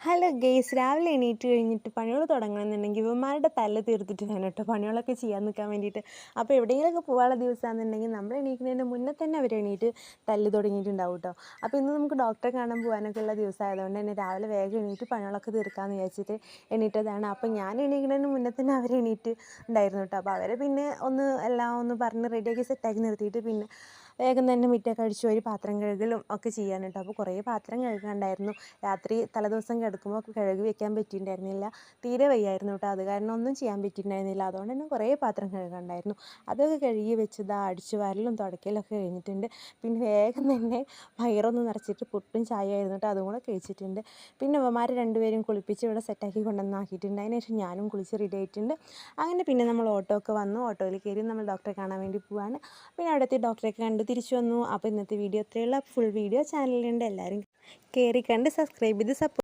Hello guys, രാവിലെ എണീറ്റ് കഴിഞ്ഞിട്ട് പണികൾ തുടങ്ങണമെന്നുണ്ടെങ്കിൽ ഇവന്മാരുടെ തല്ല് തീർത്തിട്ട് വേണം കേട്ടോ പണികളൊക്കെ ചെയ്യാൻ നിൽക്കാൻ വേണ്ടിയിട്ട്. അപ്പോൾ എവിടെയെങ്കിലുമൊക്കെ പോകാനുള്ള ദിവസമാണെന്നുണ്ടെങ്കിൽ നമ്മൾ എണീക്കുന്നതിന് മുന്നേ തന്നെ അവർ എണീറ്റ് തല്ല് തുടങ്ങിയിട്ടുണ്ടാവും കേട്ടോ. അപ്പോൾ ഇന്ന് നമുക്ക് ഡോക്ടറെ കാണാൻ പോകാനൊക്കെ ഉള്ള ദിവസമായതുകൊണ്ട് തന്നെ രാവിലെ വേഗം എണീറ്റ് പണികളൊക്കെ തീർക്കാമെന്ന് വിചാരിച്ചിട്ട് എണീറ്റതാണ്. അപ്പോൾ ഞാൻ എണീക്കുന്നതിന് മുന്നേ തന്നെ അവർ എണീറ്റ് ഉണ്ടായിരുന്നു കേട്ടോ. അപ്പോൾ അവരെ പിന്നെ എല്ലാം ഒന്ന് പറഞ്ഞ് റെഡിയാക്കി സെറ്റാക്കി നിർത്തിയിട്ട് പിന്നെ വേഗം തന്നെ മുറ്റമൊക്കെ അടിച്ചു വാരി പാത്രം കഴുകലും ഒക്കെ ചെയ്യാൻ കേട്ടോ. അപ്പോൾ കുറേ പാത്രം കഴുകാനുണ്ടായിരുന്നു. രാത്രി തലേദിവസം കിടക്കുമ്പോൾ കഴുകി വെക്കാൻ പറ്റിയിട്ടുണ്ടായിരുന്നില്ല. തീരെ വയ്യായിരുന്നു കേട്ടോ. അത് കാരണം ഒന്നും ചെയ്യാൻ പറ്റിയിട്ടുണ്ടായിരുന്നില്ല. അതുകൊണ്ട് തന്നെ കുറേ പാത്രം കഴുകാനുണ്ടായിരുന്നു. അതൊക്കെ കഴുകി വെച്ചത് അടിച്ചു വാരലും തുടയ്ക്കലൊക്കെ കഴിഞ്ഞിട്ടുണ്ട്. പിന്നെ വേഗം തന്നെ വയറൊന്ന് നിറച്ചിട്ട് പുട്ടും ചായ ആയിരുന്നു കേട്ടോ, അതും കൂടെ കഴിച്ചിട്ടുണ്ട്. പിന്നെ അവന്മാർ രണ്ടുപേരും കുളിപ്പിച്ച് ഇവിടെ സെറ്റാക്കി കൊണ്ടുവന്നാക്കിയിട്ടുണ്ട്. അതിന് ശേഷം ഞാനും കുളിച്ച് റെഡി ആയിട്ടുണ്ട്. അങ്ങനെ പിന്നെ നമ്മൾ ഓട്ടോ ഒക്കെ വന്നു. ഓട്ടോയിൽ കയറി നമ്മൾ ഡോക്ടറെ കാണാൻ വേണ്ടി പോവാണ്. പിന്നെ അവിടുത്തെ ഡോക്ടറെയൊക്കെ കണ്ട് തിരിച്ചു വന്നു. അപ്പോൾ ഇന്നത്തെ വീഡിയോ അത്രയുള്ള ഫുൾ വീഡിയോ ചാനലിലുണ്ട്. എല്ലാവരും കയറി കണ്ട് സബ്സ്ക്രൈബ് ചെയ്ത് സപ്പോർട്ട്